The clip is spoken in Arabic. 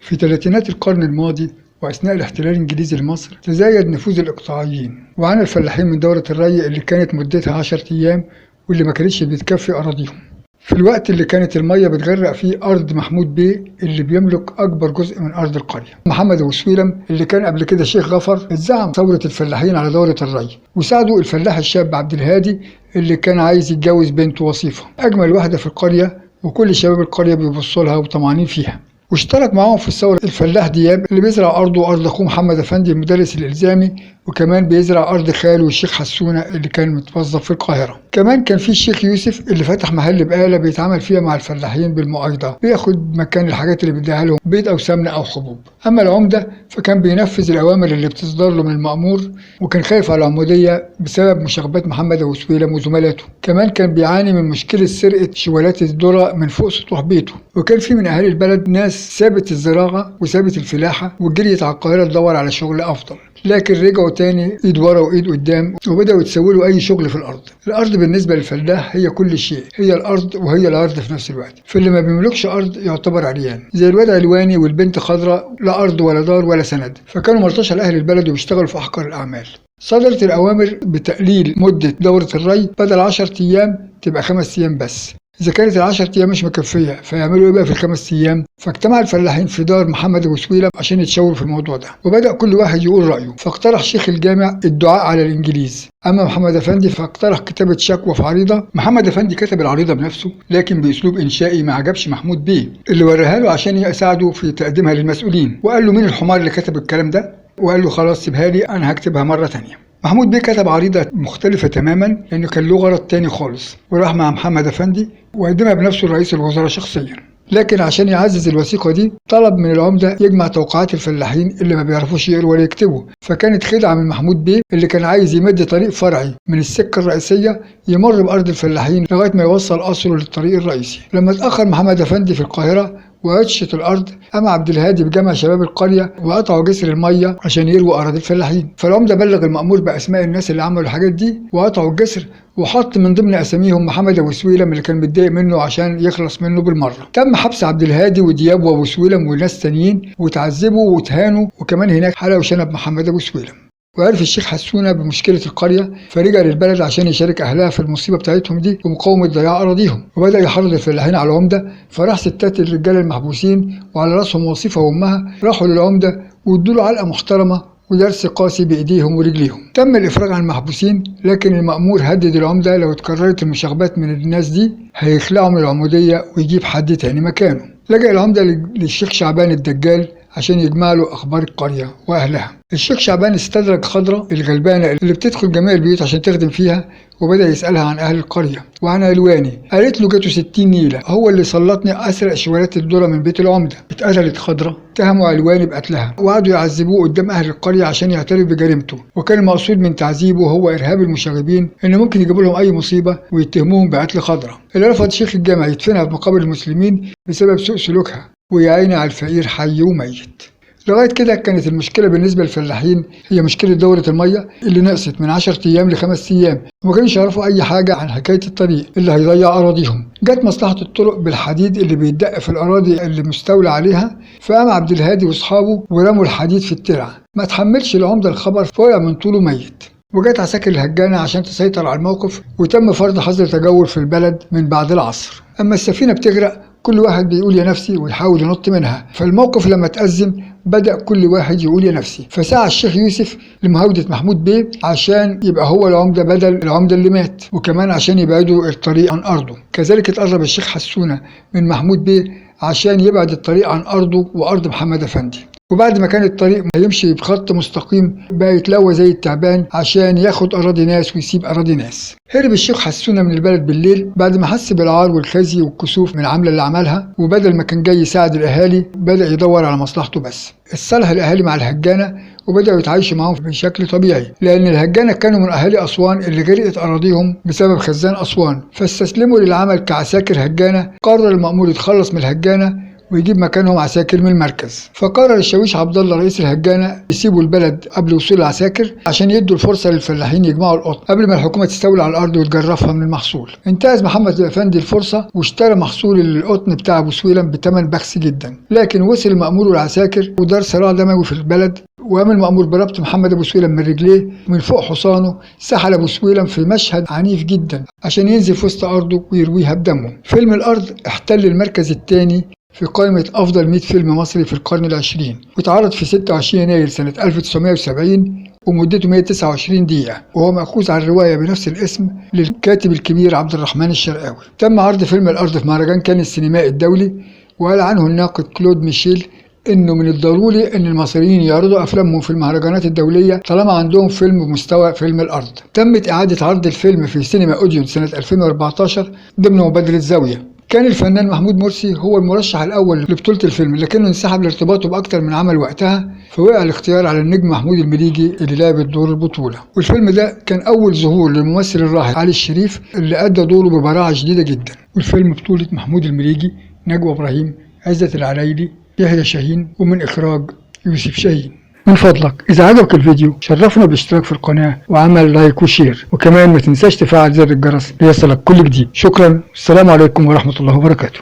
في ثلاثينات القرن الماضي وأثناء الاحتلال الإنجليزي لمصر تزايد نفوذ الإقطاعيين وعانى الفلاحين من دورة الري اللي كانت مدتها 10 أيام واللي ما كانتش بتكفي أراضيهم. في الوقت اللي كانت المية بتغرق فيه أرض محمود بيه اللي بيملك أكبر جزء من أرض القرية. محمد أبو سويلم اللي كان قبل كده شيخ غفر اتزعم ثورة الفلاحين على دورة الري، وساعده الفلاح الشاب عبد الهادي اللي كان عايز يتجوز بنته وصيفة، أجمل واحدة في القرية وكل شباب القرية بيبصوا لها وطمعانين فيها. واشترك معاهم في الثورة الفلاح دياب اللي بيزرع أرضه وأرض أخوه محمد أفندي المدرس الإلزامي، وكمان بيزرع أرض خاله الشيخ حسونة اللي كان متوظف في القاهرة. كمان كان في الشيخ يوسف اللي فتح محل بقالة بيتعامل فيها مع الفلاحين بالمؤايضة، بياخد مكان الحاجات اللي بيديها لهم بيض أو سمنة أو حبوب. أما العمدة فكان بينفذ الأوامر اللي بتصدر له من المأمور، وكان خايف على العمودية بسبب مشاغبات محمد أبو سويلم وزملاته. كمان كان بيعاني من مشكلة سرقة شوالات الذرة من فوق سطوح بيته، وكان في من أهالي البلد ناس سابت الزراعة وسابت الفلاحة وجريت على القاهرة تدور على شغل أفضل، لكن رجعوا تاني ايد ورا وايد قدام وبدأوا يتسولوا أي شغل في الأرض. الأرض بالنسبة للفلاح هي كل شيء، هي الأرض وهي الأرض في نفس الوقت، فاللي ما بيملكش أرض يعتبر عريان، زي الواد علواني والبنت خضراء، لا أرض ولا دار ولا سند، فكانوا مرتشى لأهل البلد وبيشتغلوا في أحقر الأعمال. صدرت الأوامر بتقليل مدة دورة الري، بدل 10 أيام تبقى 5 أيام بس. إذا كانت ال10 أيام مش مكفية فيعملوا إيه بقى في ال5 أيام؟ فاجتمع الفلاحين في دار محمد أبو سويلم عشان يتشاوروا في الموضوع ده، وبدأ كل واحد يقول رأيه. فاقترح شيخ الجامع الدعاء على الإنجليز، أما محمد أفندي فاقترح كتابة شكوى في عريضة. محمد أفندي كتب العريضة بنفسه لكن بأسلوب إنشائي ما عجبش محمود بيه اللي وراها له عشان يساعده في تقديمها للمسؤولين، وقال له مين الحمار اللي كتب الكلام ده؟ وقال له خلاص سيبها لي أنا هكتبها مرة تانية. محمود بيه كتب عريضة مختلفة تماما لأنه كان له غرض تاني خالص، وراح مع محمد أفندي وقدمها بنفسه لرئيس الوزراء شخصيا. لكن عشان يعزز الوثيقة دي طلب من العمدة يجمع توقعات الفلاحين اللي ما بيعرفوش يقروا ولا يكتبوا، فكانت خدعة من محمود بيه اللي كان عايز يمد طريق فرعي من السكة الرئيسية يمر بأرض الفلاحين لغاية ما يوصل قصره للطريق الرئيسي. لما اتأخر محمد أفندي في القاهرة وعطشت الأرض، قام عبد الهادي بجمع شباب القرية وقطعوا جسر المية عشان يرووا أراضي الفلاحين. فالعمدة بلغ المأمور بأسماء الناس اللي عملوا الحاجات دي وقطعوا الجسر، وحط من ضمن أساميهم محمد أبو سويلم اللي كان متضايق منه عشان يخلص منه بالمرة. تم حبس عبد الهادي ودياب وأبو سويلم وناس تانيين وتعذبوا وتهانوا، وكمان هناك حلقوا شنب محمد أبو سويلم. وعرف الشيخ حسونة بمشكلة القرية فرجع للبلد عشان يشارك أهلها في المصيبة بتاعتهم دي ومقاومة ضياع أراضيهم، وبدأ يحرض الفلاحين على العمدة. فراح ستات الرجالة المحبوسين وعلى راسهم وصيفة وأمها راحوا للعمدة وادوله علقة محترمة ودرس قاسي بإيديهم ورجليهم. تم الإفراج عن المحبوسين، لكن المأمور هدد العمدة لو اتكررت المشاغبات من الناس دي هيخلعوا من العمودية ويجيب حد تاني مكانه. لجأ العمدة للشيخ شعبان الدجال عشان يجمع له أخبار القرية وأهلها. الشيخ شعبان استدرج خضرة الغلبانة اللي بتدخل جميع البيوت عشان تخدم فيها، وبدأ يسألها عن أهل القرية وعن علواني. قالت له جاته 60 نيلة، هو اللي سلطني أسرق شوالات الذرة من بيت العمدة. اتقتلت خضرة، اتهموا علواني بقتلها وقعدوا يعذبوه قدام أهل القرية عشان يعترف بجريمته، وكان المقصود من تعذيبه هو إرهاب المشاغبين إن ممكن يجيبوا لهم أي مصيبة ويتهموهم بقتل خضرة اللي رفض شيخ الجامع يدفنها في مقابر المسلمين بسبب سوء سلوكها، ويا عيني على الفقير حي وميت. لغاية كده كانت المشكلة بالنسبة للفلاحين هي مشكلة دورة المية اللي نقصت من 10 أيام ل5 أيام، وما كانوش يعرفوا أي حاجة عن حكاية الطريق اللي هيضيع أراضيهم. جت مصلحة الطرق بالحديد اللي بيتدق في الأراضي اللي مستولى عليها، فقام عبد الهادي وأصحابه ورموا الحديد في الترعة. ما تحملش العمدة الخبر فوقع من طوله ميت، وجت عساكر الهجانة عشان تسيطر على الموقف، وتم فرض حظر تجول في البلد من بعد العصر. أما السفينة بتغرق كل واحد بيقول يا نفسي ويحاول ينط منها، فالموقف لما تأزم بدأ كل واحد يقول يا نفسي. فسعى الشيخ يوسف لمهاودة محمود بيه عشان يبقى هو العمدة بدل العمدة اللي مات، وكمان عشان يبعدوا الطريق عن أرضه. كذلك اتقرب الشيخ حسونة من محمود بيه عشان يبعد الطريق عن أرضه وأرض محمد أفندي. وبعد ما كان الطريق يمشي بخط مستقيم بقى يتلوى زي التعبان عشان ياخد أراضي ناس ويسيب أراضي ناس. هرب الشيخ حسونة من البلد بالليل بعد ما حس بالعار والخزي والكسوف من العملة اللي عملها، وبدل ما كان جاي يساعد الأهالي بدأ يدور على مصلحته بس. اتصالح الأهالي مع الهجانة وبدأوا يتعايشوا معاهم بشكل طبيعي، لأن الهجانة كانوا من أهالي أسوان اللي غرقت أراضيهم بسبب خزان أسوان، فاستسلموا للعمل كعساكر هجانة. قرر المأمور يتخلص من الهجانة ويجيب مكانهم عساكر من المركز. فقرر الشاويش عبد الله رئيس الهجانة يسيبوا البلد قبل وصول العساكر عشان يدوا الفرصة للفلاحين يجمعوا القطن قبل ما الحكومة تستولي على الأرض وتجرفها من المحصول. انتهز محمد الأفندي الفرصة واشترى محصول القطن بتاع أبو سويلم بثمن بخس جدا، لكن وصل المأمور والعساكر ودار صراع دموي في البلد، وقام المأمور بربط محمد أبو سويلم من رجليه ومن فوق حصانه سحل أبو سويلم في مشهد عنيف جدا عشان ينزل في وسط أرضه ويرويها بدمه. فيلم الأرض احتل المركز الثاني في قائمة أفضل 100 فيلم مصري في القرن العشرين، واتعرض في 26 يناير سنة 1970 ومدته 129 دقيقة، وهو مأخوذ عن رواية بنفس الاسم للكاتب الكبير عبد الرحمن الشرقاوي. تم عرض فيلم الأرض في مهرجان كان السينمائي الدولي، وقال عنه الناقد كلود ميشيل إنه من الضروري إن المصريين يعرضوا أفلامهم في المهرجانات الدولية طالما عندهم فيلم بمستوى فيلم الأرض. تمت إعادة عرض الفيلم في سينما أوديون سنة 2014 ضمن مبادرة زاوية. كان الفنان محمود مرسي هو المرشح الأول لبطولة الفيلم، لكنه انسحب لارتباطه بأكتر من عمل وقتها، فوقع الاختيار على النجم محمود المليجي اللي لعب دور البطولة. والفيلم ده كان أول ظهور للممثل الراحل علي الشريف اللي أدى دوره ببراعة شديدة جدا. والفيلم بطولة محمود المليجي، نجوى إبراهيم، عزت العلايلي، يحيى شاهين، ومن إخراج يوسف شاهين. من فضلك إذا عجبك الفيديو شرفنا بالاشتراك في القناة وعمل لايك وشير، وكمان ما تنساش تفعل زر الجرس ليصلك كل جديد. شكرا، السلام عليكم ورحمة الله وبركاته.